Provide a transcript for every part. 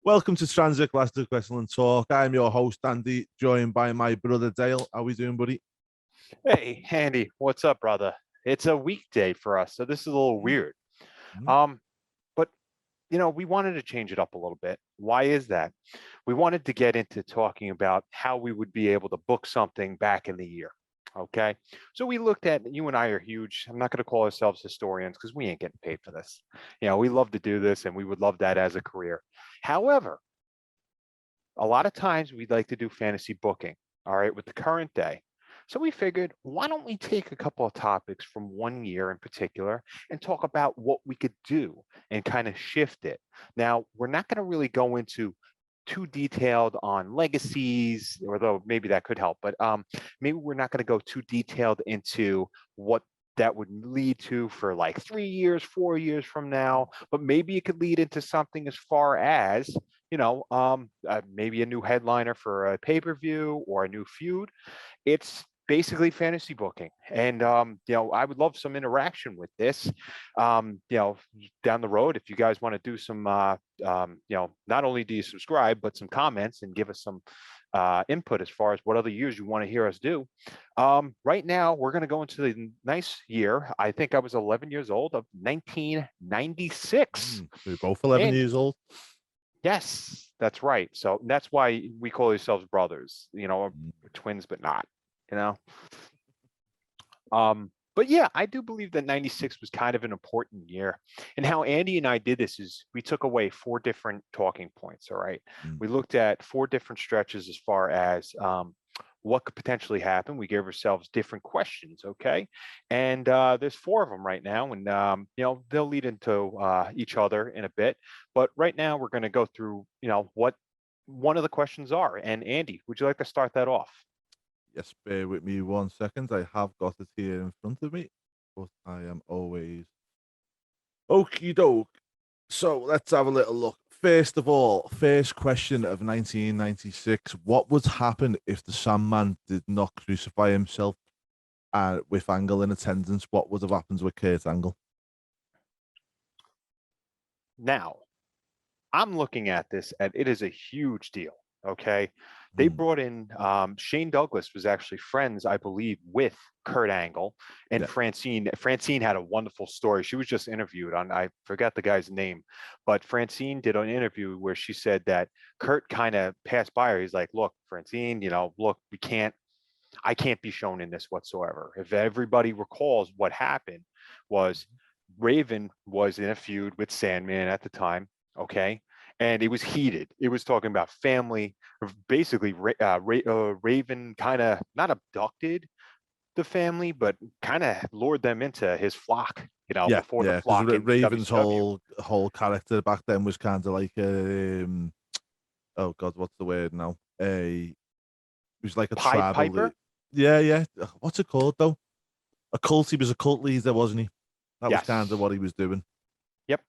Welcome to Transatlantic Wrestling Talk. I'm your host, Andy, joined by my brother, Dale. How we doing, buddy? Hey, Andy, what's up, brother? It's a weekday for us, so this is a little weird. But, we wanted to change it up a little bit. Why is that? We wanted to get into talking about how we would be able to book something back in the year. Okay, so we looked at, you and I are huge. I'm not going to call ourselves historians because we ain't getting paid for this. We love to do this and we would love that as a career. However, a lot of times we'd like to do fantasy booking, all right, with the current day. So we figured, why don't we take a couple of topics from one year in particular and talk about what we could do and kind of shift it. Now, we're not going to really go into too detailed on legacies, although maybe that could help, but maybe we're not going to go too detailed into what that would lead to for like 3 years, 4 years from now, but maybe it could lead into something as far as, maybe a new headliner for a pay-per-view or a new feud. It's basically fantasy booking. And, I would love some interaction with this, down the road. If you guys want to do some, not only do you subscribe, but some comments and give us some input as far as what other years you want to hear us do. Right now, we're going to go into the nice year. I think I was 11 years old of 1996. We're both 11 years old. Yes, that's right. So that's why we call ourselves brothers, we're twins, but not, But yeah, I do believe that 96 was kind of an important year. And how Andy and I did this is we took away 4 different talking points. All right. We looked at 4 different stretches as far as what could potentially happen. We gave ourselves different questions. Okay. And there's 4 of them right now. And, they'll lead into each other in a bit. But right now we're going to go through, what one of the questions are. And Andy, would you like to start that off? Yes, bear with me 1 second. I have got it here in front of me, but I am always okie doke. So let's have a little look. First of all, first question of 1996. What would happen if the Sandman did not crucify himself with Angle in attendance? What would have happened with Kurt Angle? Now, I'm looking at this, and it is a huge deal. Okay. They brought in Shane Douglas was actually friends, I believe, with Kurt Angle and Francine. Francine had a wonderful story. She was just interviewed on, I forgot the guy's name, but Francine did an interview where she said that Kurt kind of passed by her. He's like, look, Francine, look, I can't be shown in this whatsoever. If everybody recalls what happened was Raven was in a feud with Sandman at the time. Okay. And it was heated. It was talking about family. Basically, Raven kind of not abducted the family, but kind of lured them into his flock. Before the flock. Raven's whole character back then was kind of like oh God, what's the word now? He was like a tribal. Piper? Yeah. What's it called though? A cult. He was a cult leader, wasn't he? That was kind of what he was doing. Yep.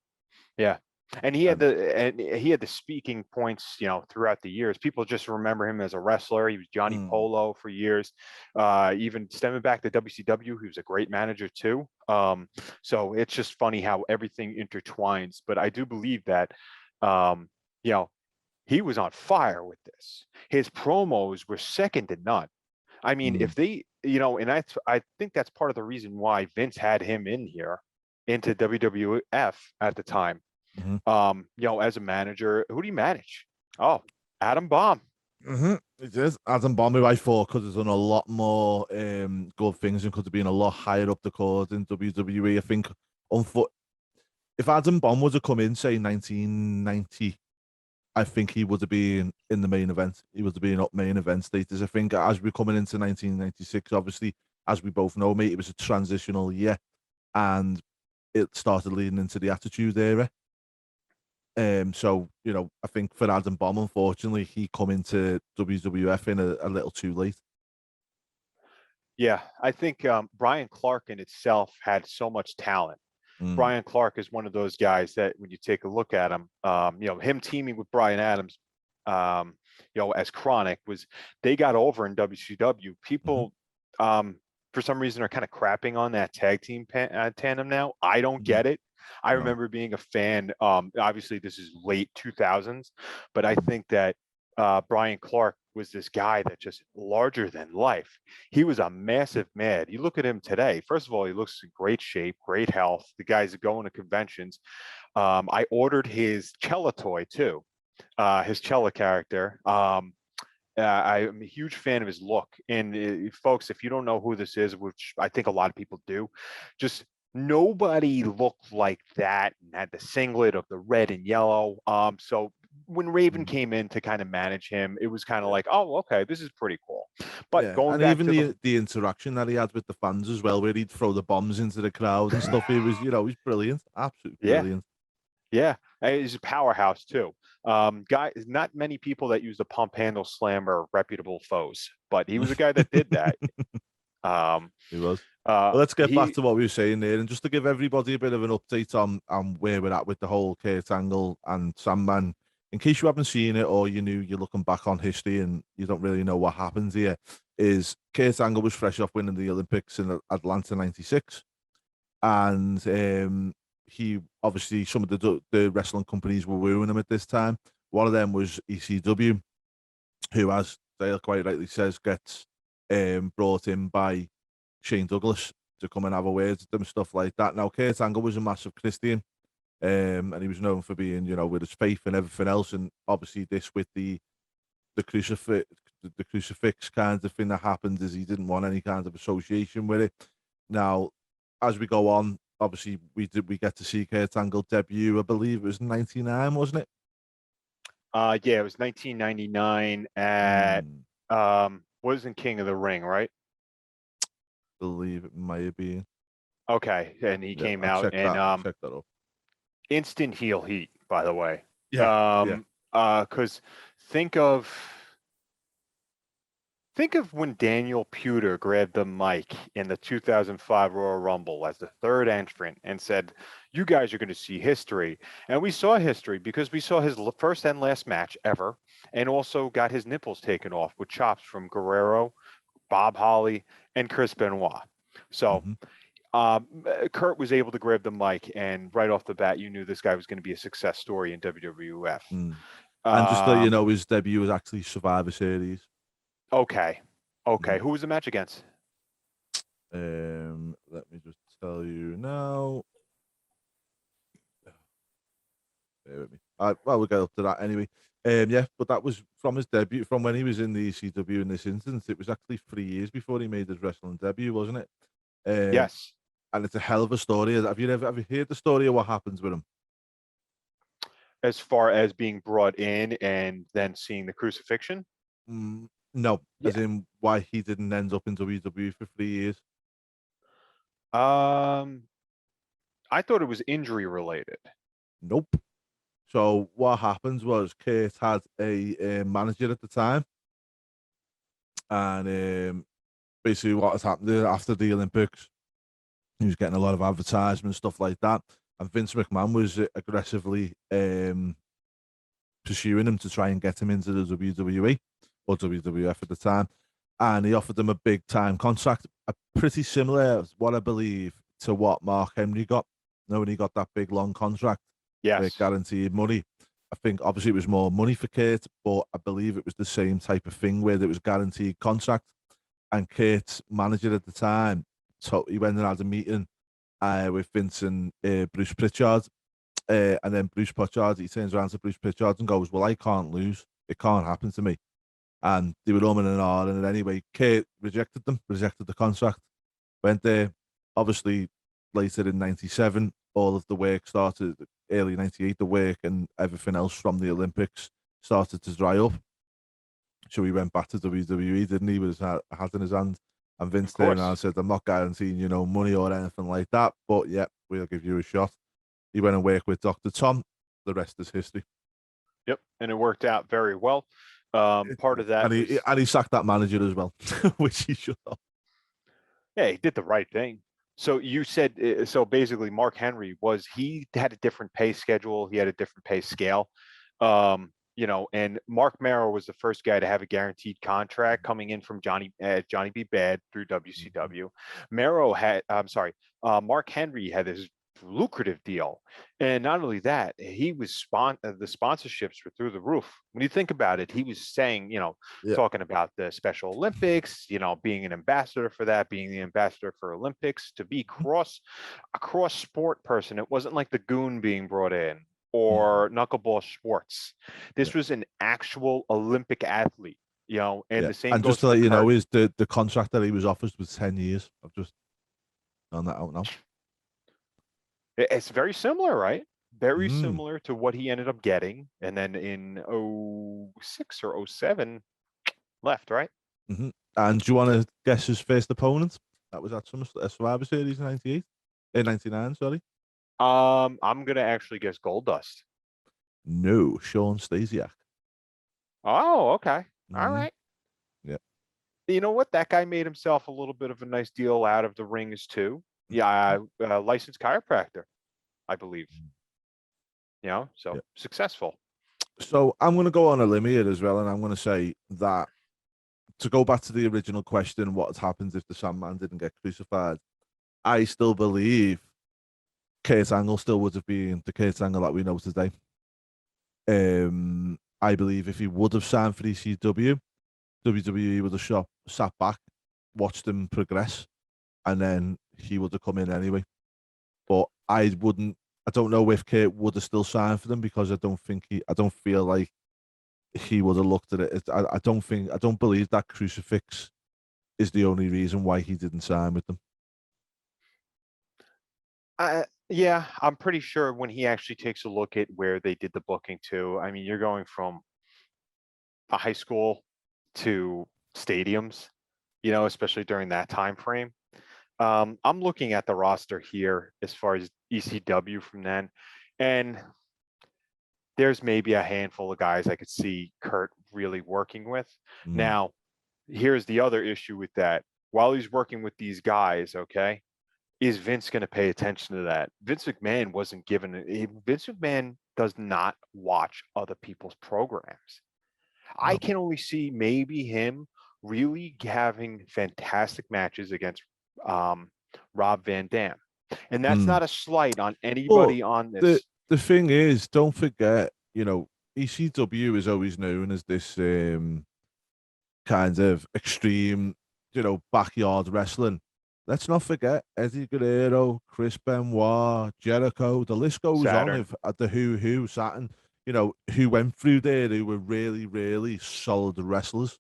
Yeah. And he had the speaking points, throughout the years. People just remember him as a wrestler. He was Johnny Polo for years. Even stemming back to WCW, he was a great manager too. So it's just funny how everything intertwines. But I do believe that, he was on fire with this. His promos were second to none. I mean, if they, and I think that's part of the reason why Vince had him in here into WWF at the time. As a manager, who do you manage? Oh, Adam Bomb. It is Adam Bomb, who I thought could have done a lot more good things and could have been a lot higher up the card in WWE. I think if Adam Bomb would have come in, say 1990, I think he would have been in the main event. He would have been up main event status. I think as we're coming into 1996, obviously, as we both know, mate, it was a transitional year, and it started leading into the Attitude Era. So, I think for Adam Bomb, unfortunately, he come into WWF in a little too late. Yeah, I think Brian Clark in itself had so much talent. Brian Clark is one of those guys that when you take a look at him, him teaming with Brian Adams, as Chronic, was they got over in WCW. People, for some reason, are kind of crapping on that tag team tandem now. I don't get it. I remember being a fan. Obviously, this is late 2000s, but I think that Brian Clark was this guy that just larger than life. He was a massive man. You look at him today. First of all, he looks in great shape, great health. The guy's going to conventions. I ordered his Cella toy too, his Cella character. I'm a huge fan of his look. And folks, if you don't know who this is, which I think a lot of people do, just nobody looked like that and had the singlet of the red and yellow. So when Raven came in to kind of manage him, it was kind of like, oh, okay, this is pretty cool. But going and back even to the interaction that he had with the fans as well, where he'd throw the bombs into the crowd and stuff. He was, he's brilliant, absolutely brilliant. Yeah, he's a powerhouse too. Guy, not many people that use the pump handle slam are reputable foes, but he was a guy that did that. He was. Well, let's get back to what we were saying there, and just to give everybody a bit of an update on where we're at with the whole Kurt Angle and Sandman, in case you haven't seen it or you're looking back on history and you don't really know what happened here, is Kurt Angle was fresh off winning the Olympics in Atlanta '96, and he obviously, some of the wrestling companies were wooing him at this time. One of them was ECW, who, as Dale quite rightly says, gets brought in by Shane Douglas to come and have a word with them, stuff like that. Now, Kurt Angle was a massive Christian, and he was known for being, with his faith and everything else. And obviously, this with the crucifix kind of thing that happened is he didn't want any kind of association with it. Now, as we go on, obviously we get to see Kurt Angle debut. I believe it was '99, wasn't it? Yeah, it was 1999 at wasn't King of the Ring, right? Believe it might have been. Okay, and he came out and check that up. Instant heel heat, by the way. Yeah. Because think of when Daniel Puder grabbed the mic in the 2005 Royal Rumble as the third entrant and said, "You guys are going to see history." And we saw history because we saw his first and last match ever, and also got his nipples taken off with chops from Guerrero, Bob Holly, and Chris Benoit. So Kurt was able to grab the mic, and right off the bat, you knew this guy was going to be a success story in WWF. And just so you know, his debut was actually Survivor Series. Okay. Who was the match against? Let me just tell you now. Bear with me. Well, we'll get up to that anyway. Yeah, but that was from his debut, from when he was in the ECW in this instance. It was actually 3 years before he made his wrestling debut, wasn't it? Yes. And it's a hell of a story. Have you heard the story of what happens with him? As far as being brought in and then seeing the crucifixion? No, as in why he didn't end up in WWE for 3 years. I thought it was injury related. Nope. So what happens was Kurt had a manager at the time, and basically what has happened after the Olympics, he was getting a lot of advertisement, stuff like that, and Vince McMahon was aggressively pursuing him to try and get him into the WWE or WWF at the time, and he offered him a big time contract, pretty similar, what I believe, to what Mark Henry got. When he got that big long contract, guaranteed money. I think obviously it was more money for Kurt, but I believe it was the same type of thing where it was guaranteed contract. And Kurt's manager at the time, so he went and had a meeting with Vince and Bruce Pritchard, and then Bruce Pritchard, he turns around to Bruce Pritchard and goes, "Well, I can't lose. It can't happen to me." And they were umming and ahhing, and anyway, Kurt rejected the contract, went there. Obviously, later in '97, all of the work started, early '98, the work and everything else from the Olympics started to dry up. So he went back to WWE, didn't he, with his hat in his hand. And Vince turned around and said, "I'm not guaranteeing you no money or anything like that, but yeah, we'll give you a shot." He went and worked with Dr. Tom. The rest is history. Yep, and it worked out very well. Part of that, and he sacked that manager as well, which he should have. Yeah, he did the right thing. So you said, so basically Mark Henry he had a different pay schedule. He had a different pay scale. and Mark Merrow was the first guy to have a guaranteed contract coming in from Johnny B. Bad through WCW. Mark Henry had this lucrative deal, and not only that, he was the sponsorships were through the roof. When you think about it, he was saying, Yeah. talking about the Special Olympics, being an ambassador for that, being the ambassador for Olympics, to be a cross sport person. It wasn't like the Goon being brought in or Knuckleball Schwartz. This was an actual Olympic athlete, and the same And goes just to let you know, Kurt. is the contract that he was offered was 10 years. I've just found that out now. It's very similar, right? Very similar to what he ended up getting. And then in 06 or 07, left, right? And do you want to guess his first opponent? That was at Survivor Series in 98? 99, sorry. I'm going to actually guess Goldust. No, Sean Stasiak. Oh, okay. All right. Yeah. You know what? That guy made himself a little bit of a nice deal out of the rings too. Yeah, licensed chiropractor, I believe. Successful. So I'm going to go on a limb here as well, and I'm going to say that, to go back to the original question, what happens if the Sandman didn't get crucified? I still believe Kurt Angle still would have been the Kurt Angle that we know today. I believe if he would have signed for ECW, WWE would have sat back, watched him progress, and then he would have come in anyway. But I don't know if Kurt would have still signed for them, because I don't feel like he would have looked at it. I don't believe that crucifix is the only reason why he didn't sign with them. Yeah, I'm pretty sure when he actually takes a look at where they did the booking to, I mean, you're going from a high school to stadiums, especially during that time frame. I'm looking at the roster here as far as ECW from then, and there's maybe a handful of guys I could see Kurt really working with. Now, here's the other issue with that. While he's working with these guys, okay, is Vince going to pay attention to that? Vince McMahon wasn't given it. Vince McMahon does not watch other people's programs. No. I can only see maybe him really having fantastic matches against Rob Van Dam. And that's not a slight on anybody on this. The thing is, don't forget, ECW is always known as this kind of extreme, backyard wrestling. Let's not forget Eddie Guerrero, Chris Benoit, Jericho. The list goes on at the Who, Saturn, who went through there, who were really, really solid wrestlers.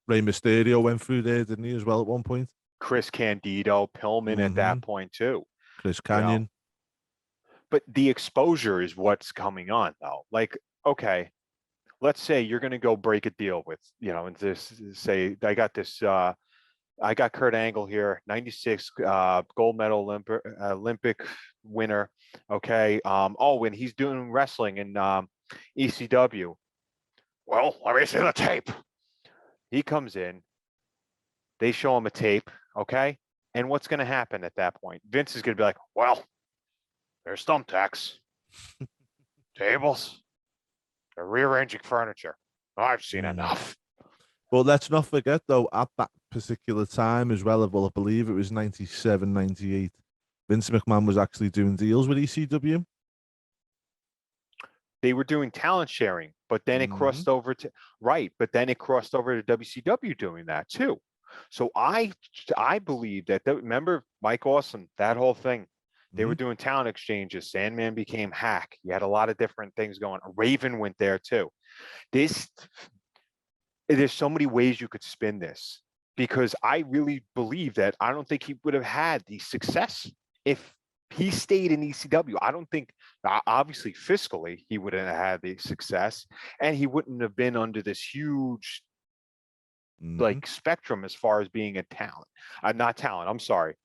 Rey Mysterio went through there, didn't he, as well, at one point? Chris Candido, Pillman at that point, too. Chris Kanyon. But the exposure is what's coming on, though. Like, okay, let's say you're going to go break a deal with, and say, I got Kurt Angle here, 96 gold medal Olympic winner. Okay. When he's doing wrestling in ECW. Well, let me see the tape. He comes in. They show him a tape. Okay. And what's going to happen at that point? Vince is going to be like, well, there's thumbtacks, tables, they're rearranging furniture. I've seen enough. Well, let's not forget, though, at that particular time as well, I believe it was 97, 98, Vince McMahon was actually doing deals with ECW. They were doing talent sharing, but then it crossed over to WCW doing that too. So I believe that, remember Mike Awesome, that whole thing, they were doing talent exchanges. Sandman became Hack. You had a lot of different things going. Raven went there too. There's so many ways you could spin this, because I really believe that I don't think he would have had the success if he stayed in ECW. I don't think, obviously fiscally, he wouldn't have had the success, and he wouldn't have been under this huge spectrum as far as being a talent. Not talent, I'm sorry.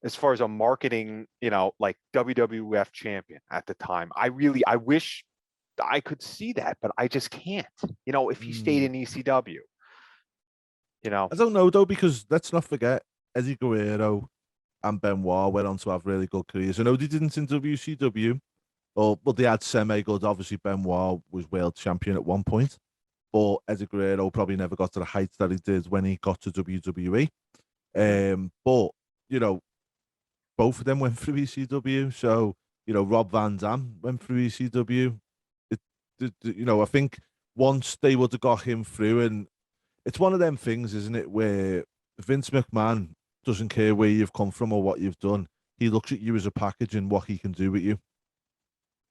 As far as a marketing, like WWF champion at the time. I wish I could see that, but I just can't. If he stayed in ECW. I don't know, though, because let's not forget Eddie Guerrero and Benoit went on to have really good careers. I know they didn't in WCW, Oh, but they had semi-good. Obviously, Benoit was world champion at one point, but Eddie Guerrero probably never got to the heights that he did when he got to WWE. But you know, both of them went through ECW. So Rob Van Dam went through ECW. I think once they would have got him through, and it's one of them things, isn't it, where Vince McMahon doesn't care where you've come from or what you've done. He looks at you as a package and what he can do with you.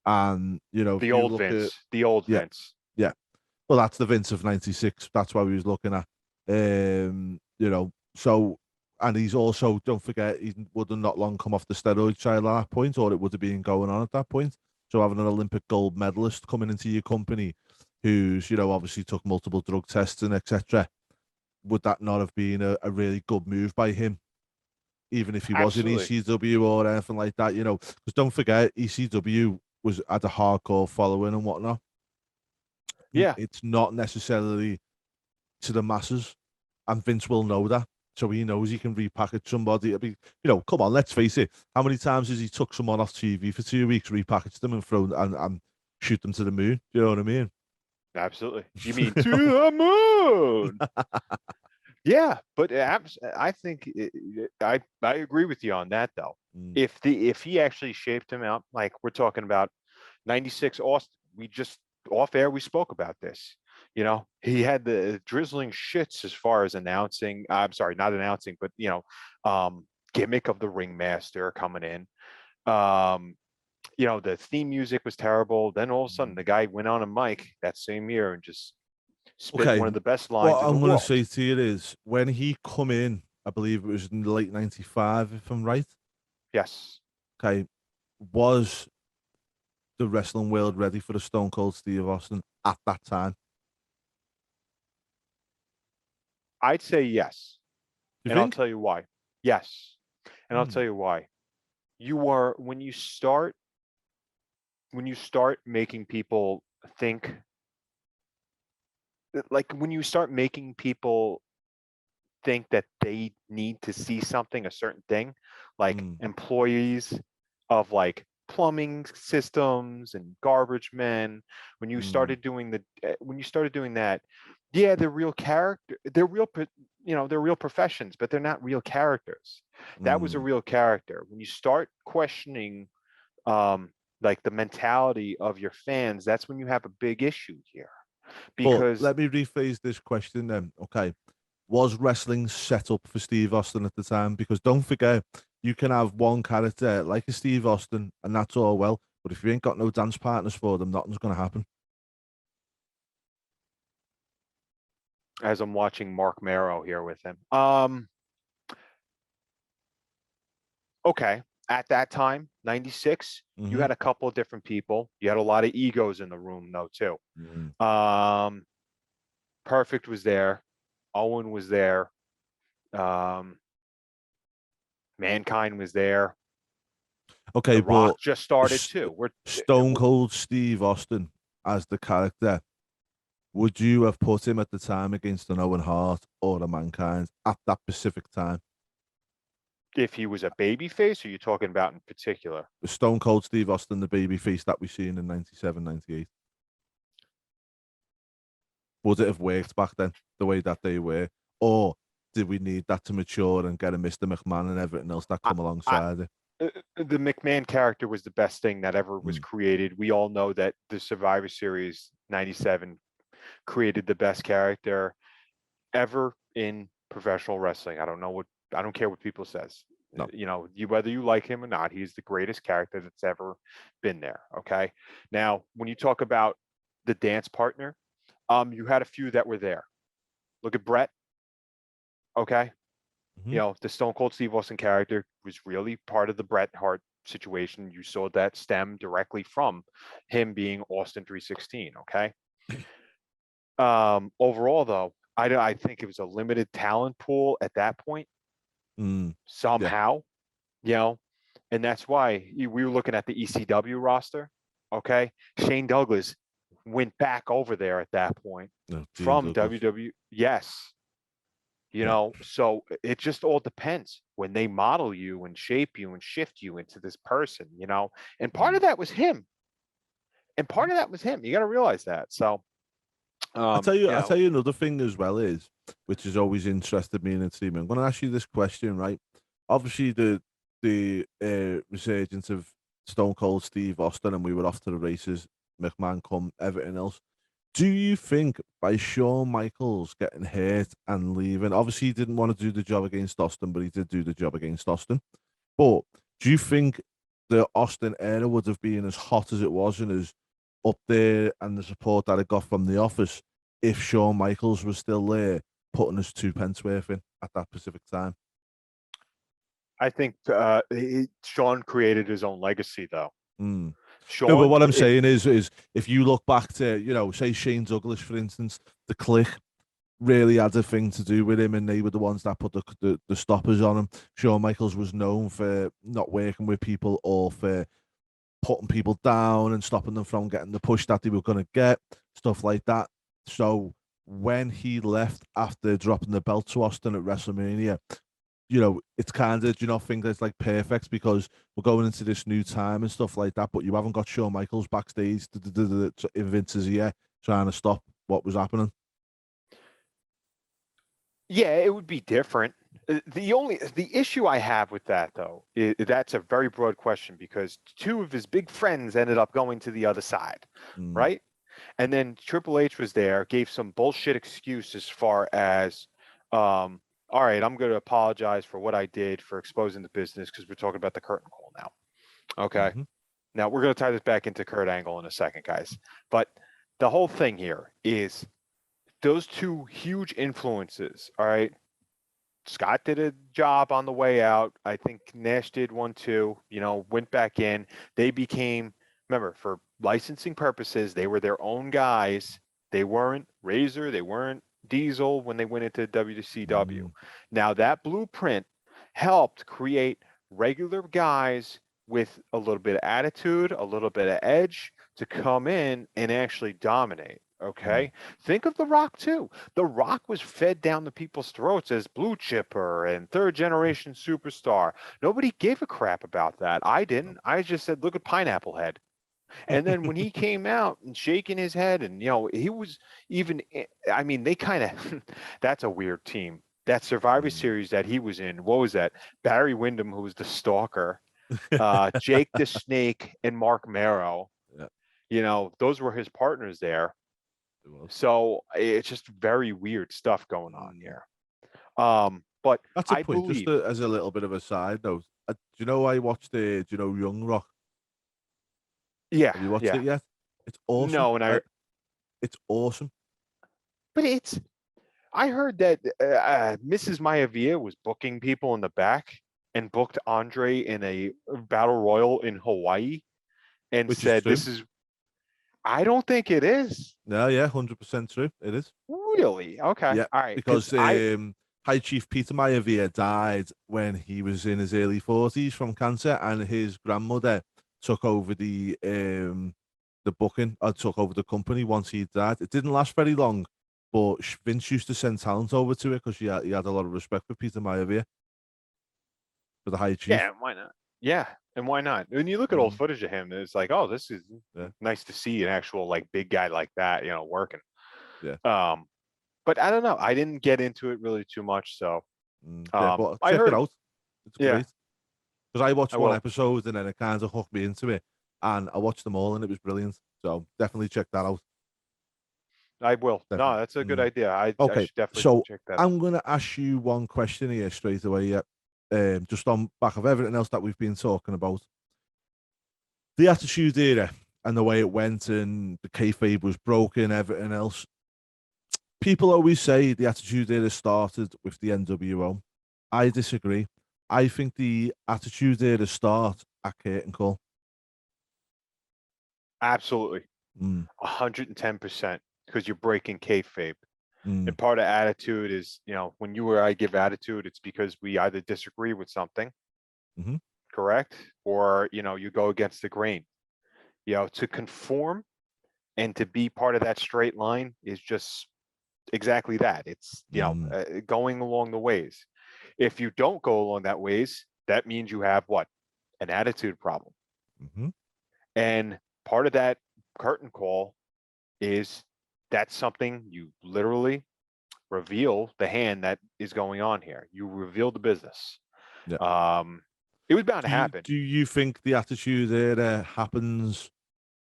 And if The you old look at Vince, the old yeah, Vince. yeah, well, that's the Vince of '96. That's what we was looking at. So, and he's also, don't forget, he would have not long come off the steroid trial at that point, or it would have been going on at that point. So having an Olympic gold medalist coming into your company, who's obviously took multiple drug tests and etc., would that not have been a really good move by him? Even if he was in Absolutely. ECW or anything like that, because don't forget, ECW had a hardcore following and whatnot. Yeah. It's not necessarily to the masses, and Vince will know that. So he knows he can repackage somebody. I mean, come on, let's face it. How many times has he took someone off TV for 2 weeks, repackaged them, and thrown and shoot them to the moon? Do you know what I mean? Absolutely. You mean to the moon? Yeah, but I think I agree with you on that though. Mm. If he actually shaped him out, like we're talking about 96 Austin, we just off air we spoke about this. He had the drizzling shits as far as announcing. I'm sorry, not announcing, but gimmick of the ringmaster coming in. The theme music was terrible. Then all of a sudden, the guy went on a mic that same year and just spit Okay, one of the best what lines in the I'm going to world. say to you is when he come in, I believe it was in the late '95, if I'm right. Yes. Okay, was the wrestling world ready for a Stone Cold Steve Austin at that time? I'd say yes. You And I'll think? tell you why. Yes. And I'll tell Hmm. you why. You are when you start making people think, like when you start making people think that they need to see something, a certain thing, like Mm. employees of like plumbing systems and garbage men, Mm. when you started doing that, yeah, they're real character, they're real professions, but they're not real characters. That was a Mm. real character. When you start questioning um like the mentality of your fans, that's when you have a big issue here. But Because let me rephrase this question then. Okay. Was wrestling set up for Steve Austin at the time? Because don't forget, you can have one character like a Steve Austin, and that's all well. But if you ain't got no dance partners for them, nothing's going to happen. as I'm watching Mark Marrow here with him, okay, at that time, 96, you Mm-hmm. had a couple of different people. You had a lot of egos in the room, though, too. Mm-hmm. Um, Perfect was there. Owen was there. Um, Mankind was there. Okay, The Rock but just started, S- too. Stone Cold Steve Austin as the character, would you have put him at the time against an Owen Hart or a Mankind at that specific time? If he was a baby face, are you talking about in particular? Stone Cold Steve Austin, the baby face that we seen in '97, '98. Would it have worked back then the way that they were? Or did we need that to mature and get a Mr. McMahon and everything else that I, come I, alongside it? the McMahon character was the best thing that ever was Mm. created. We all know that the Survivor Series 97 created the best character ever in professional wrestling. I don't care what people says. No. Whether you like him or not, he's the greatest character that's ever been there. Okay. Now, when you talk about the dance partner, you had a few that were there. Look at Brett. Okay. Mm-hmm. The Stone Cold Steve Austin character was really part of the Bret Hart situation. You saw that stem directly from him being Austin 316. Okay. Overall, though, I think it was a limited talent pool at that point Mm. Yeah. somehow, you know, and that's why we were looking at the ECW roster. Okay. Shane Douglas went back over there at that point No, Dean from Douglas. WWE. Yes. Yeah. So it just all depends when they model you and shape you and shift you into this person, and part of Mm. that was him. And part of that was him. You got to realize that. So, I'll tell you you know, another thing as well is, which has always interested me in the team. I'm going to ask you this question, right? Obviously, the resurgence of Stone Cold Steve Austin, and we were off to the races. McMahon come, everything else. Do you think by Shawn Michaels getting hurt and leaving, obviously he didn't want to do the job against Austin, but he did do the job against Austin. But do you think the Austin era would have been as hot as it was and as up there and the support that it got from the office if Shawn Michaels was still there putting his 2 pence worth in at that specific time? I think Shawn created his own legacy, though. Mm. No, but Shawn, what I'm saying is if you look back to, say Shane Douglas, for instance, the Click really had a thing to do with him, and they were the ones that put the stoppers on him. Shawn Michaels was known for not working with people or for putting people down and stopping them from getting the push that they were going to get, stuff like that. So when he left after dropping the belt to Austin at WrestleMania, it's kind of, do you not think it's like perfect because we're going into this new time and stuff like that, but you haven't got Shawn Michaels backstage in Vince's ear trying to stop what was happening? Yeah, it would be different. The issue I have with that, though, is that's a very broad question because two of his big friends ended up going to the other side, right? And then Triple H was there, gave some bullshit excuse as far as, all right, I'm going to apologize for what I did for exposing the business because we're talking about the curtain call now. Okay. Now we're going to tie this back into Kurt Angle in a second, guys. But the whole thing here is those two huge influences, all right? Scott did a job on the way out. I think Nash did one too, went back in. They became, remember, for licensing purposes, they were their own guys. They weren't Razor, they weren't Diesel when they went into WCW. Now that blueprint helped create regular guys with a little bit of attitude, a little bit of edge to come in and actually dominate. Okay. Think of The Rock too. The Rock was fed down the people's throats as blue chipper and third generation superstar. Nobody gave a crap about that. I didn't. I just said, look at Pineapple Head. And then when he came out and shaking his head and, he was even, I mean, they kind of, that's a weird team. That Survivor Series that he was in, what was that? Barry Windham, who was the stalker, Jake the Snake, and Mark Marrow. Those were his partners there. So it's just very weird stuff going on here. But that's a I point. believe, Just as a little bit of a side note, do you know I watched Young Rock? Yeah, Have you watched yeah. it yet? It's awesome. No, and it's awesome. But I heard that Mrs. Maivia was booking people in the back and booked Andre in a battle royal in Hawaii and Which is said, true. "This is." I don't think it is. No, yeah, 100% true. It is. Really? Okay. Yeah, All right. because High Chief Peter Maivia died when he was in his early 40s from cancer, and his grandmother took over the booking, or took over the company once he died. It didn't last very long, but Vince used to send talent over to it because he had a lot of respect for Peter Maivia, for the High Chief. Yeah, why not? Yeah, and why not? When you look at old footage of him, it's like, oh, this is nice to see an actual like big guy like that, working. Yeah. But I don't know. I didn't get into it really too much, so yeah, but I check heard it out. It's great. Because I watched one will. episode and then it kind of hooked me into it, and I watched them all and it was brilliant. So definitely check that out. I will. Definitely. No, that's a good idea. I Okay, should definitely so check that out. I'm gonna ask you one question here straight away. Yeah, just on back of everything else that we've been talking about, the Attitude Era and the way it went, and the kayfabe was broken, everything else. People always say the Attitude Era started with the NWO. I disagree. I think the Attitude Era start at Curtain Call. Absolutely. 110%, because you're breaking kayfabe. Mm. And part of attitude is, when you or I give attitude, it's because we either disagree with something, correct? Or, you go against the grain. To conform and to be part of that straight line is just exactly that. It's, going along the ways. If you don't go along that ways, that means you have what? An attitude problem. And part of that curtain call is that's something you literally reveal the hand that is going on here. You reveal the business. Yeah. It was bound to happen. Do you think the Attitude Era happens,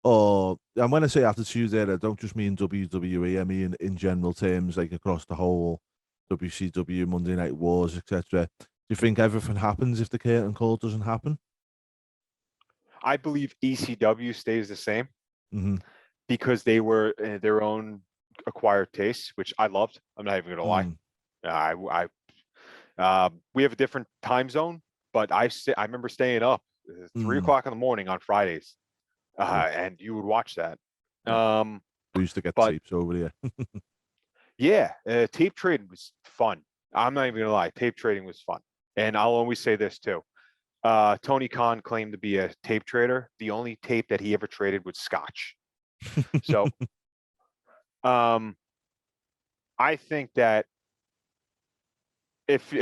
or, and when I say Attitude Era, I don't just mean WWE, I mean in general terms, like across the whole WCW, Monday Night Wars, etc. Do you think everything happens if the curtain call doesn't happen? I believe ECW stays the same Mm-hmm. because they were their own acquired tastes, which I loved. I'm not even gonna lie. We have a different time zone, but I remember staying up 3 o'clock in the morning on Fridays, and you would watch that. We used to get tapes over here. Yeah, tape trading was fun. I'm not even gonna lie, tape trading was fun. And I'll always say this too. Tony Khan claimed to be a tape trader. The only tape that he ever traded was scotch. So I think that if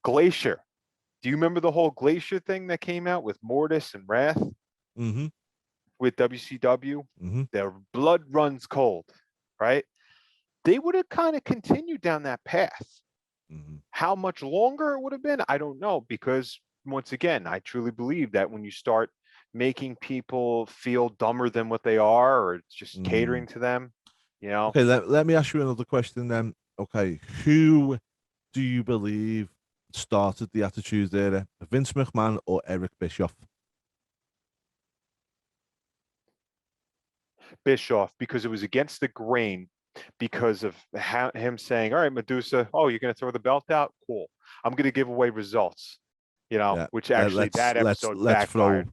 Glacier, do you remember the whole Glacier thing that came out with Mortis and Wrath with WCW? Their blood runs cold, right? They would have kind of continued down that path. How much longer it would have been, I don't know, because once again, I truly believe that when you start making people feel dumber than what they are, or just catering to them, you know. Okay, let me ask you another question then. Okay, who do you believe started the Attitude Era, Vince McMahon or Eric Bischoff? Bischoff, because it was against the grain, because of him saying, all right, Medusa, oh, you're going to throw the belt out? Cool. I'm going to give away results, you know, Yeah. which actually that episode backfired.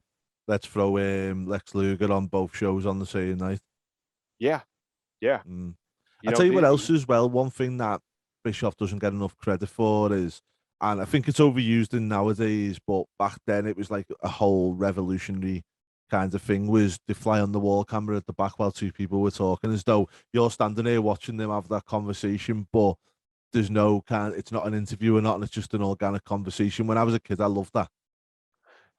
Let's throw Lex Luger on both shows on the same night. Yeah. Yeah. I'll tell you what else as well. One thing that Bischoff doesn't get enough credit for is, and I think it's overused in nowadays, but back then it was like a whole revolutionary kind of thing, was the fly on the wall camera at the back while two people were talking, as though you're standing there watching them have that conversation, but there's no it's not an interview or not, and it's just an organic conversation. When I was a kid, I loved that.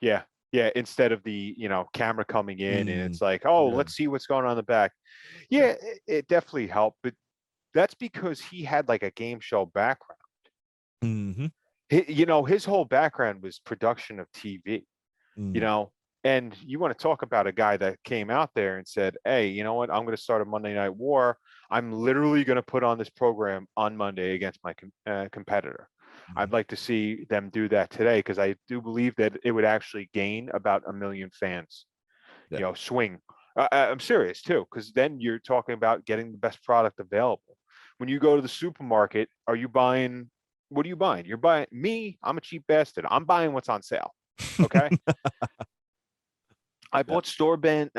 Yeah. Yeah. Instead of the, camera coming in and it's like, oh, let's see what's going on in the back. Yeah, it definitely helped, but that's because he had like a game show background. His whole background was production of TV, and you want to talk about a guy that came out there and said, hey, you know what? I'm going to start a Monday Night War. I'm literally going to put on this program on Monday against my competitor. I'd like to see them do that today, because I do believe that it would actually gain about 1 million fans. Swing. I'm serious too, because then you're talking about getting the best product available. When you go to the supermarket, what are you buying? You're buying me. I'm a cheap bastard. I'm buying what's on sale. Okay. I bought store brand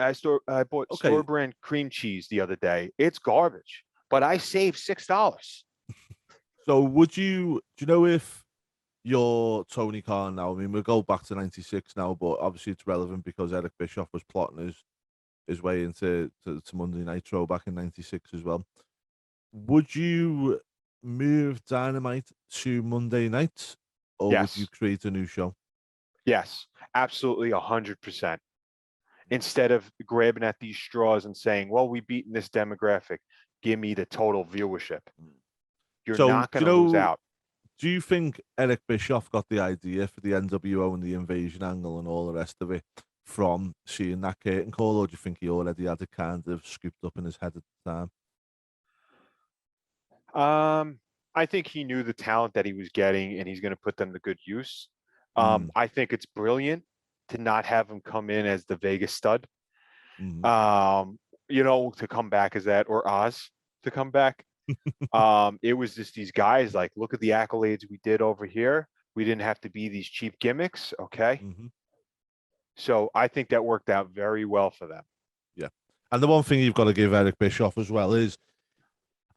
cream cheese the other day. It's garbage, but I saved $6. So do you know if you're Tony Khan now? I mean, we'll go back to 96 now, but obviously it's relevant because Eric Bischoff was plotting his way into Monday Nitro back in 96 as well. Would you move Dynamite to Monday night, or would you create a new show? Yes, absolutely, 100%. Instead of grabbing at these straws and saying, well, we beat this demographic, give me the total viewership. You're not going to lose out. Do you think Eric Bischoff got the idea for the NWO and the invasion angle and all the rest of it from seeing that curtain call, or do you think he already had it kind of scooped up in his head at the time? I think he knew the talent that he was getting, and he's going to put them to good use. I think it's brilliant to not have him come in as the Vegas stud, to come back as that, or Oz to come back. It was just these guys like, look at the accolades we did over here. We didn't have to be these cheap gimmicks. Okay. So I think that worked out very well for them. Yeah. And the one thing you've got to give Eric Bischoff as well is,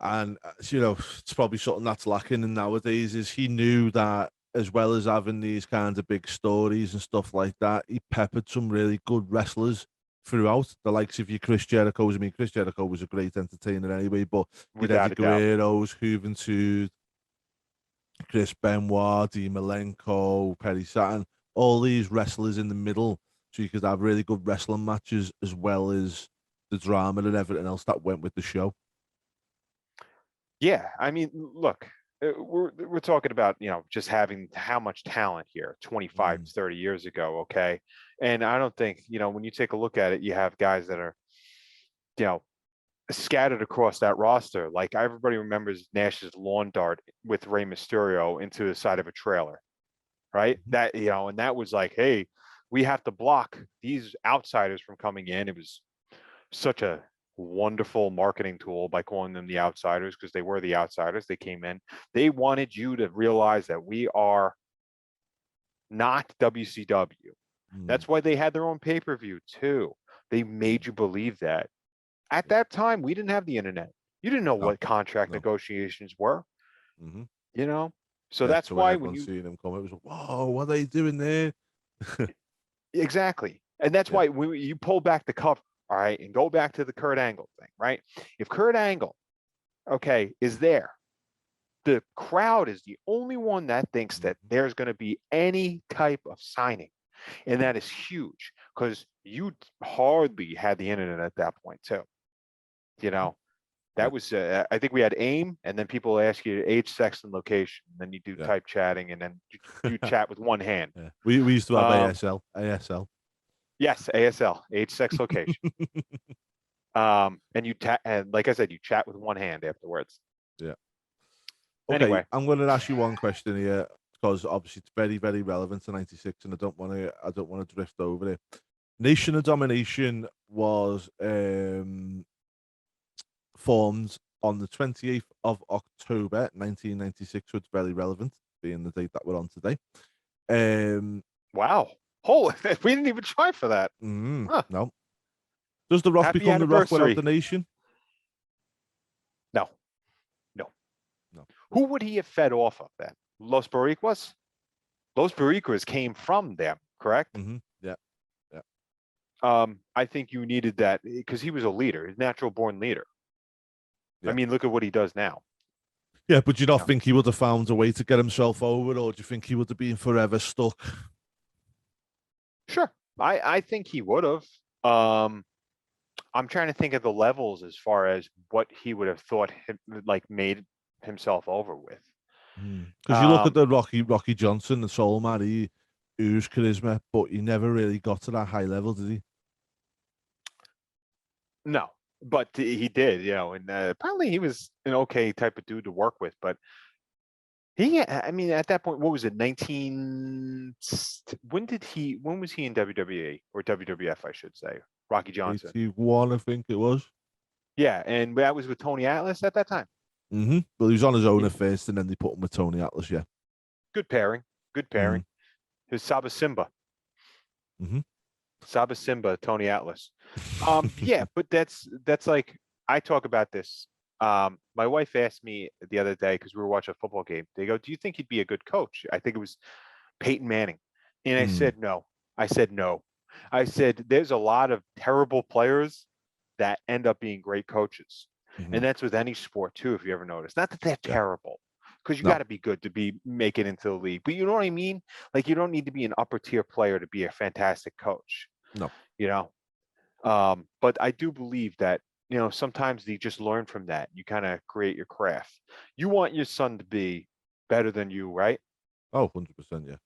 and it's probably something that's lacking nowadays, is he knew that as well as having these kinds of big stories and stuff like that, he peppered some really good wrestlers throughout, the likes of your Chris Jericho's. I mean, Chris Jericho was a great entertainer anyway, but you had your Guerreros, Juventud, Chris Benoit, Di Malenko, Perry Saturn, all these wrestlers in the middle So you could have really good wrestling matches as well as the drama and everything else that went with the show. Yeah, I mean, look, we're talking about, just having how much talent here 25 Mm. 30 years ago, okay? And I don't think, when you take a look at it, you have guys that are, you know, scattered across that roster. Like everybody remembers Nash's lawn dart with Rey Mysterio into the side of a trailer, right? Mhm. That, and that was like, hey, we have to block these outsiders from coming in. It was such a wonderful marketing tool by calling them the outsiders, because they were the outsiders. They came in. They wanted you to realize that we are not WCW. Mm. That's why they had their own pay-per-view too. They made you believe that. At that time, we didn't have the internet. You didn't know No, what contract no. negotiations were, Mm-hmm. So Yeah. that's So when why when everyone's you seeing him come, it was like, whoa, what are they doing there? exactly. And that's Yeah. why when you pull back the cover, all right, and go back to the Kurt Angle thing, right? If Kurt Angle, okay, is there, the crowd is the only one that thinks that Mhm. there's going to be any type of signing. And that is huge, because you hardly had the internet at that point too. Mhm. That Yeah. was, I think we had AIM, and then people ask you age, sex, and location. And then you do Yeah. type chatting, and then you chat with one hand. Yeah. We used to have Um, ASL. yes, ASL, age, sex, location. And and like I said, you chat with one hand afterwards. Yeah. Okay, Anyway, I'm going to ask you one question here because obviously it's very, very relevant to '96, and I don't want to drift over it. Nation of Domination was formed on the 28th of October 1996, so it's very relevant, being the date that we're on today. wow. Holy, we didn't even try for that. Huh. No. Does The Rock Happy become The Rock without the anniversary. Nation? No, no. No. Who would he have fed off of then? Los Boricuas? Los Boricuas came from them, correct? Yeah. Yeah. I think you needed that because he was a leader, a natural born leader. I Yeah. mean, look at what he does now. Yeah, but do you not think he would have found a way to get himself over, or do you think he would have been forever stuck? Sure. I think he would have. I'm trying to think of the levels as far as what he would have thought made himself over with. Because you look at the Rocky Johnson, the Soul Man, he oozed charisma, but he never really got to that high level, did he? No, but he did, and apparently he was an okay type of dude to work with. But I mean, at that point, what was it? When was he in WWE or WWF, I should say? Rocky Johnson. 81, I think it was. Yeah, and that was with Tony Atlas at that time. But he was on his own at first, and then they put him with Tony Atlas, yeah. Good pairing. Good pairing. His Saba Simba. Saba Simba, Tony Atlas. Yeah, but that's like, I talk about this. My wife asked me the other day, because we were watching a football game. They go, "Do you think he'd be a good coach?" I think it was Peyton Manning. And I said, no. I said, no. I said, there's a lot of terrible players that end up being great coaches. And that's with any sport too, if you ever notice. Not that they're terrible, because you got to be good to make it into the league. But you know what I mean? Like, you don't need to be an upper tier player to be a fantastic coach. No. But I do believe that, sometimes you just learn from that. You kind of create your craft. You want your son to be better than you, right? Oh, 100%, yeah.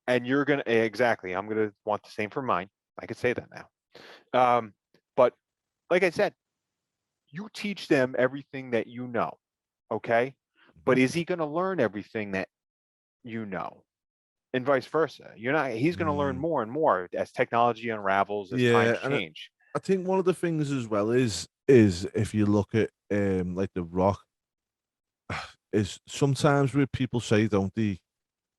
And you're going to, exactly. I'm going to want the same for mine. I could say that now. But like I said, you teach them everything that you know. Okay. But is he going to learn everything that you know? And vice versa. He's going to learn more and more as technology unravels, as times and change. I think one of the things as well is if you look at like The Rock, is sometimes where people say, don't they,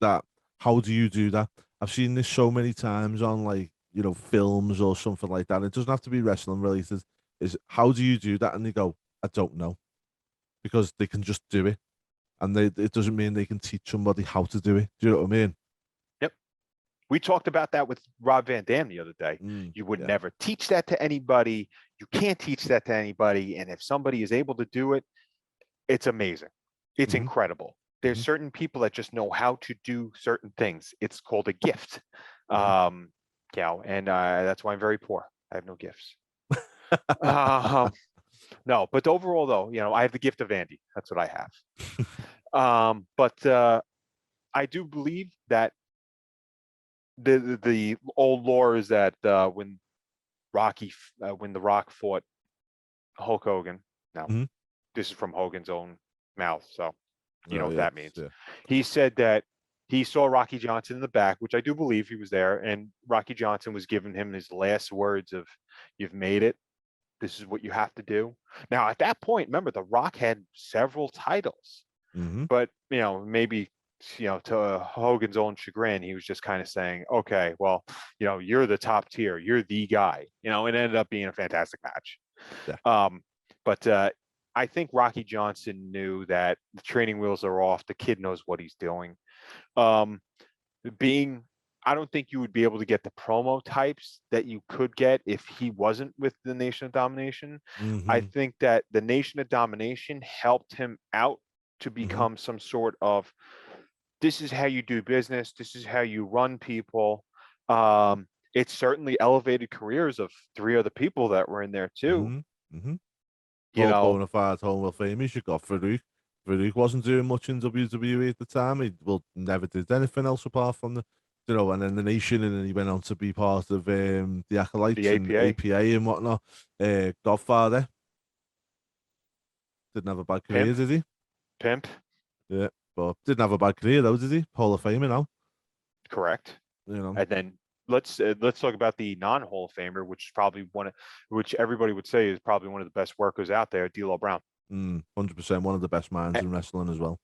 that how do you do that? I've seen this so many times on, like, films or something like that. It doesn't have to be wrestling related. Is how do you do that? And they go, I don't know, because they can just do it, and it doesn't mean they can teach somebody how to do it. Do you know what I mean? Yep. We talked about that with Rob Van Dam the other day. You would never teach that to anybody. You can't teach that to anybody. And if somebody is able to do it, it's amazing. It's incredible. There's certain people that just know how to do certain things. It's called a gift. and that's why I'm very poor. I have no gifts. um, no, but overall, though, I have the gift of Andy. That's what I have. But I do believe that the old lore is that when when The Rock fought Hulk Hogan. Now, this is from Hogan's own mouth, so you know what that means. Yeah. He said that he saw Rocky Johnson in the back, which I do believe he was there, and Rocky Johnson was giving him his last words of, "You've made it. This is what you have to do." Now, at that point, remember, The Rock had several titles, but maybe to Hogan's own chagrin, he was just kind of saying, "Okay, well, you're the top tier, you're the guy." It ended up being a fantastic match. Yeah. But I think Rocky Johnson knew that the training wheels are off. The kid knows what he's doing. I don't think you would be able to get the promo types that you could get if he wasn't with the Nation of Domination. I think that the Nation of Domination helped him out to become some sort of, this is how you do business. This is how you run people. It certainly elevated careers of 3 other people that were in there too. Bona fide Hall of Famers. You got Farouk. Farouk wasn't doing much in WWE at the time. He never did anything else apart from and then the Nation, and then he went on to be part of the Acolytes and APA and whatnot. Godfather didn't have a bad career, did he? Pimp. Yeah, but didn't have a bad career though, did he? Hall of Famer now. Correct. And then let's talk about the non-Hall of Famer, which is probably which everybody would say is probably one of the best workers out there, D'Lo Brown. 100%, one of the best minds in wrestling as well.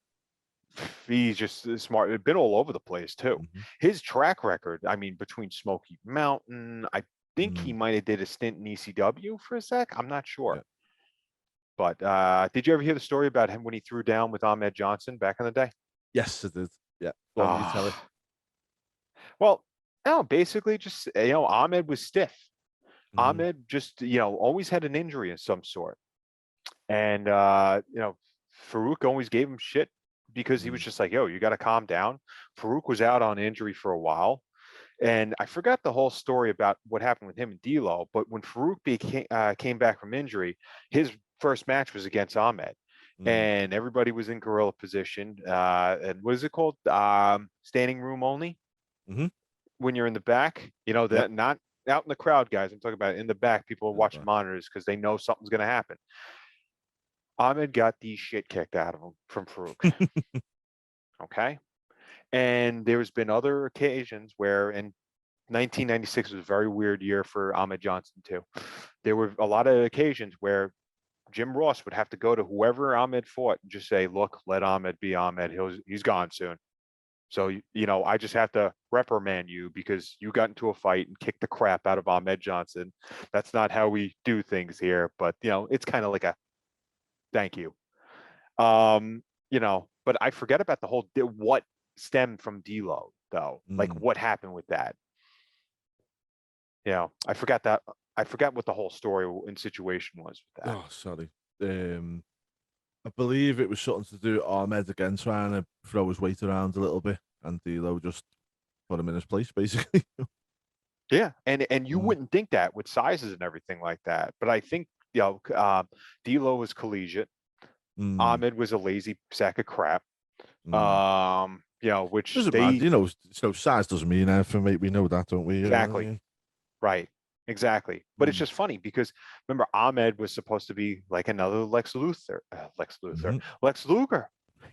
He's just smart. Been all over the place too. His track record, I mean, between Smoky Mountain, I think he might have did a stint in ECW for a sec. I'm not sure. But did you ever hear the story about him when he threw down with Ahmed Johnson back in the day? Yes, it did. Yeah. Go on, you tell it. Well, no, basically just, Ahmed was stiff. Ahmed just, always had an injury of some sort. And, Farouk always gave him shit because he was just like, yo, you got to calm down. Farouk was out on injury for a while. And I forgot the whole story about what happened with him and D'Lo, but when Farouk came back from injury, his first match was against Ahmed. And everybody was in gorilla position. And what is it called? Standing room only. When you're in the back, that not out in the crowd, guys. I'm talking about in the back. People are watching monitors because they know something's going to happen. Ahmed got the shit kicked out of him from Farouk. Okay. And there's been other occasions where, in 1996 was a very weird year for Ahmed Johnson too. There were a lot of occasions where Jim Ross would have to go to whoever Ahmed fought and just say, look, let Ahmed be Ahmed. He's gone soon. So, I just have to reprimand you because you got into a fight and kicked the crap out of Ahmed Johnson. That's not how we do things here. But, it's kind of like a thank you. But I forget about the whole, what stemmed from D'Lo, though. Like, what happened with that? I forgot that. I forgot what the whole story and situation was with that. Oh, sorry. I believe it was something to do with Ahmed again trying to throw his weight around a little bit, and D'Lo just put him in his place, basically. Yeah, and you wouldn't think that with sizes and everything like that, but I think D'Lo was collegiate. Ahmed was a lazy sack of crap. Which doesn't matter. Size doesn't mean anything, mate. We know that, don't we? Exactly. Right. Exactly. But it's just funny because remember, Ahmed was supposed to be like another Lex Luger.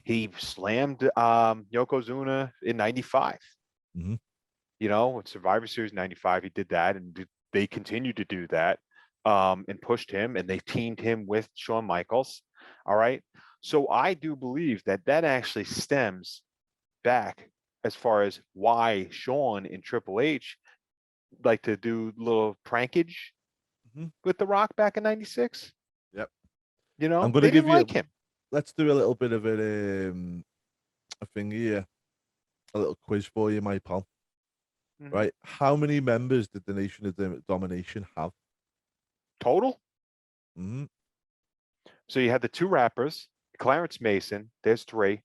He slammed Yokozuna in 95. With Survivor Series 95, he did that, and they continued to do that, and pushed him, and they teamed him with Shawn Michaels. All right. So I do believe that actually stems back as far as why Shawn and Triple H like to do little prankage with The Rock back in 96. Yep. I'm going to give you him. Let's do a little bit of a thing here, a little quiz for you, my pal. Right? How many members did the Nation of Domination have total? So you had the 2 rappers, Clarence Mason. There's 3.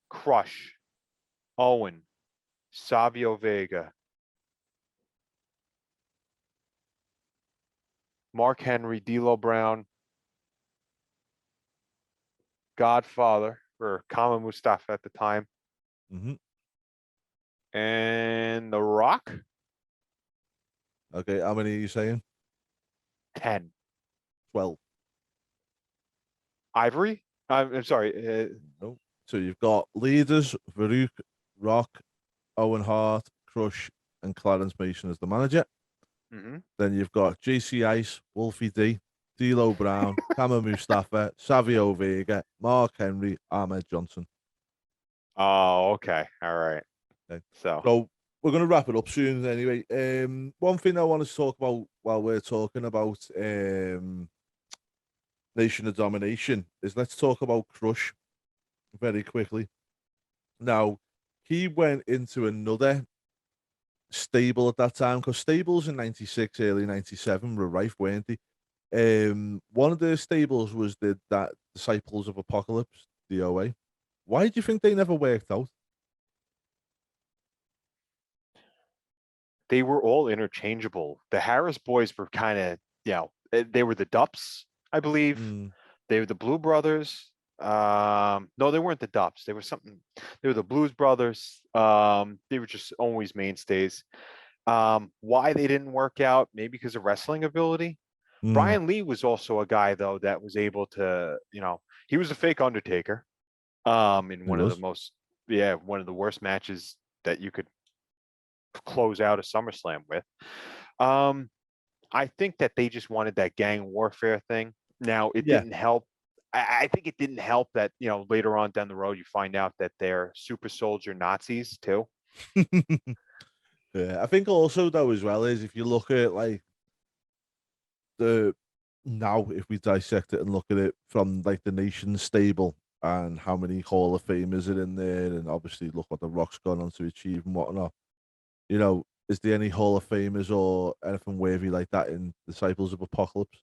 Crush, Owen, Savio Vega, Mark Henry, D'Lo Brown, Godfather, or Kama Mustafa at the time, and The Rock. Okay, how many are you saying? 10. 12. Ivory? I'm sorry. No. So you've got leaders, Farouk, Rock, Owen Hart, Crush, and Clarence Mason as the manager. Then you've got JC Ice, Wolfie D, D'Lo Brown, Kama Mustafa, Savio Vega, Mark Henry, Ahmed Johnson. Oh, okay. All right. Okay. So we're going to wrap it up soon anyway. One thing I want to talk about while we're talking about Nation of Domination is let's talk about Crush very quickly. Now, he went into another stable at that time because stables in 96, early 97 were rife, weren't they? One of the stables was that Disciples of Apocalypse, DOA. Why do you think they never worked out? They were all interchangeable. The Harris boys were kind of, they were the Dups, I believe. They were the Blue Brothers. No, they weren't the Dups. They were something. They were the Blues Brothers. They were just always mainstays. Why they didn't work out? Maybe because of wrestling ability. Brian Lee was also a guy though that was able to, he was a fake Undertaker. In one of the worst matches that you could close out a SummerSlam with. I think that they just wanted that gang warfare thing. Now it didn't help. I think it didn't help that, later on down the road, you find out that they're super soldier Nazis too. Yeah, I think also though as well is if you look at like if we dissect it and look at it from like the Nation stable and how many Hall of Famers are in there, and obviously look what the Rock's gone on to achieve and whatnot. Is there any Hall of Famers or anything worthy like that in Disciples of Apocalypse?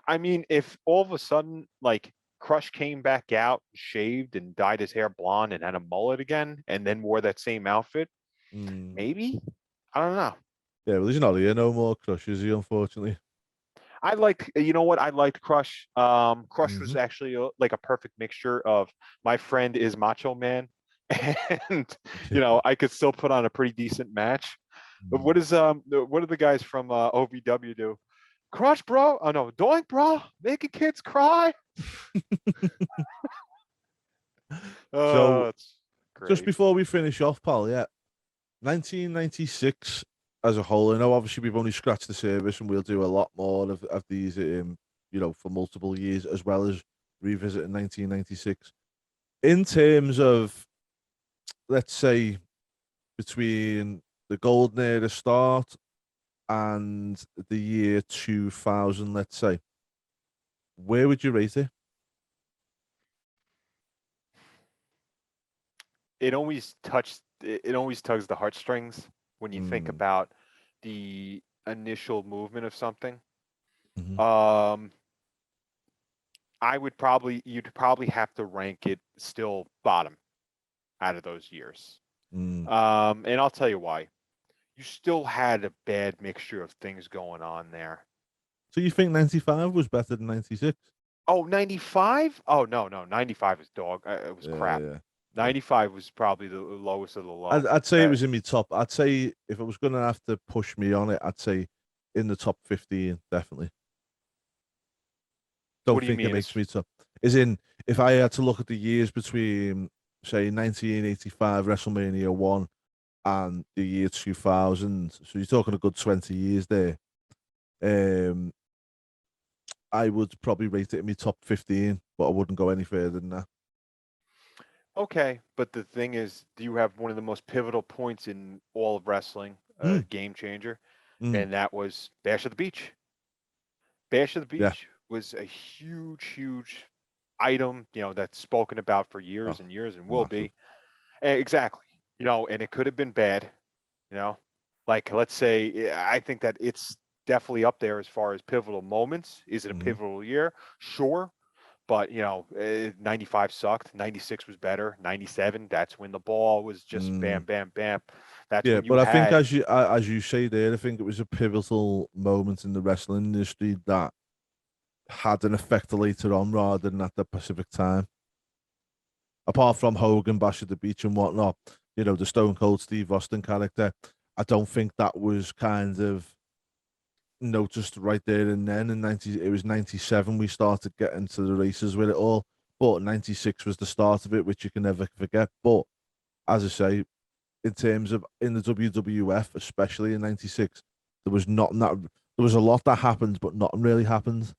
I mean, if all of a sudden like Crush came back out, shaved and dyed his hair blonde and had a mullet again, and then wore that same outfit, maybe? I don't know. Yeah, well, he's not here no more, Crush, is he, unfortunately? I liked Crush. Crush was actually like a perfect mixture of my friend is Macho Man, and I could still put on a pretty decent match. But what do the guys from OVW do? Crush, bro. Oh no, doink, bro. Making kids cry. So, it's great. just before we finish off, pal, 1996 as a whole. I know obviously we've only scratched the surface, and we'll do a lot more of these, for multiple years, as well as revisiting 1996. In terms of, let's say, between the golden era start and the year 2000, let's say, where would you rate it? It always tugs the heartstrings when you think about the initial movement of something. You'd probably have to rank it still bottom out of those years. And I'll tell you why. You still had a bad mixture of things going on there. So you think 95 was better than 96? Oh, 95? Oh, no. 95 is dog. It was crap. Yeah. 95 was probably the lowest of the low. I'd say it was in my top. I'd say if I was going to have to push me on it, I'd say in the top 15, definitely. Don't think it makes me top. As in, if I had to look at the years between, say, 1985 WrestleMania 1 and the year 2000, so you're talking a good 20 years there, I would probably rate it in my top 15, but I wouldn't go any further than that. Okay, but the thing is, do you have one of the most pivotal points in all of wrestling, a game changer, and that was Bash at the Beach. Bash at the Beach was a huge item, that's spoken about for years and years and will be. Exactly. And it could have been bad, like, let's say, I think that it's definitely up there as far as pivotal moments. Is it a pivotal year? Sure. But 95 sucked. 96 was better. 97, that's when the ball was just bam, bam, bam. That's Yeah, when you but I think had as you say there, I think it was a pivotal moment in the wrestling industry that had an effect later on rather than at the Pacific time. Apart from Hogan, Bash at the Beach and whatnot, the Stone Cold Steve Austin character, I don't think that was kind of noticed right there and then. It was 97 we started getting to the races with it all, but 96 was the start of it, which you can never forget. But as I say, in terms of in the WWF, especially in '96, there was nothing that there was a lot that happened, but nothing really happened.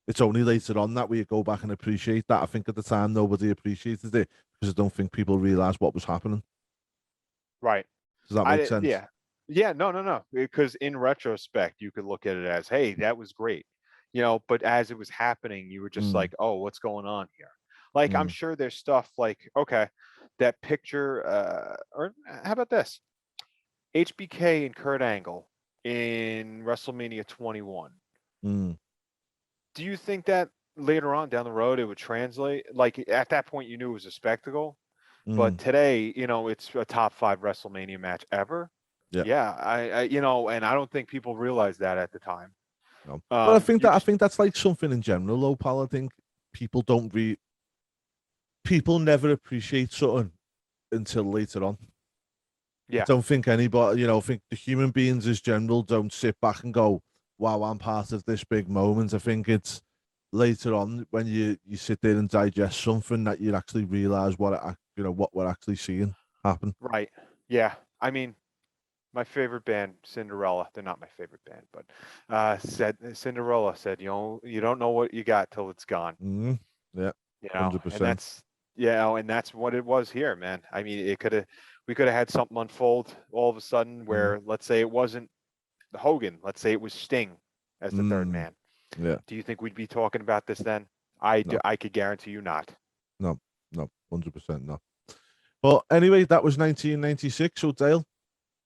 It's only later on that we go back and appreciate that. I think at the time nobody appreciated it because I don't think people realized what was happening. right. Does that make sense? Yeah. Yeah, no. Because in retrospect, you could look at it as, hey, that was great. But as it was happening, you were just Mm, like, oh, what's going on here? Like, I'm mm, sure there's stuff like, okay, that picture, or how about this? HBK and Kurt Angle in WrestleMania 21. mm, Do you think that later on down the road it would translate? Like at that point, you knew it was a spectacle, but mm. today, it's a top 5 WrestleMania match ever. Yeah. Yeah, and I don't think people realized that at the time. No. But You I just think that's like something in general, though, pal. I think people don't re people never appreciate something until later on. I yeah, don't think anybody, I think the human beings as general don't sit back and go, wow, I'm part of this big moment. I think it's later on when you sit there and digest something that you actually realize what we're actually seeing happen. right. Yeah, I mean, my favorite band, Cinderella. They're not my favorite band, but said Cinderella said, you don't know what you got till it's gone. Mm, yeah, And 100%. that's what it was here, man. I mean, we could have had something unfold all of a sudden Mm, where, let's say it wasn't Hogan, let's say it was Sting as the third mm, man. yeah, Do you think we'd be talking about this then? no, I could guarantee you not. no, no, 100% no. But anyway, that was 1996. So Dale,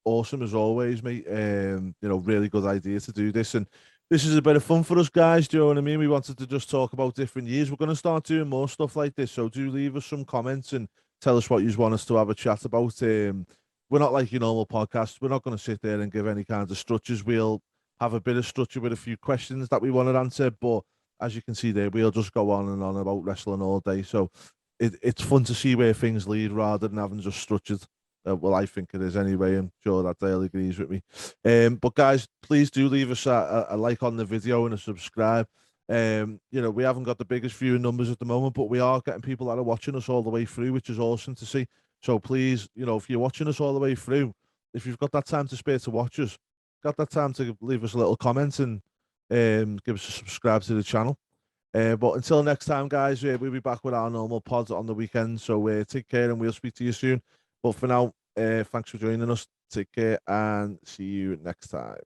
awesome as always, mate. Really good idea to do this, and this is a bit of fun for us guys. Do you know what I mean? We wanted to just talk about different years. We're going to start doing more stuff like this, so do leave us some comments and tell us what you want us to have a chat about. We're not like your normal podcast. We're not going to sit there and give any kind of structures. We'll have a bit of structure with a few questions that we want to answer, but as you can see there, we'll just go on and on about wrestling all day. So it's fun to see where things lead rather than having just structured. Well, I think it is anyway. I'm sure that Dale agrees with me. But guys, please do leave us a like on the video and a subscribe. We haven't got the biggest viewing numbers at the moment, but we are getting people that are watching us all the way through, which is awesome to see. So please, if you're watching us all the way through, if you've got that time to spare to watch us, got that time to leave us a little comment and give us a subscribe to the channel. But until next time, guys, we'll be back with our normal pods on the weekend. So take care and we'll speak to you soon. But for now, thanks for joining us. Take care and see you next time.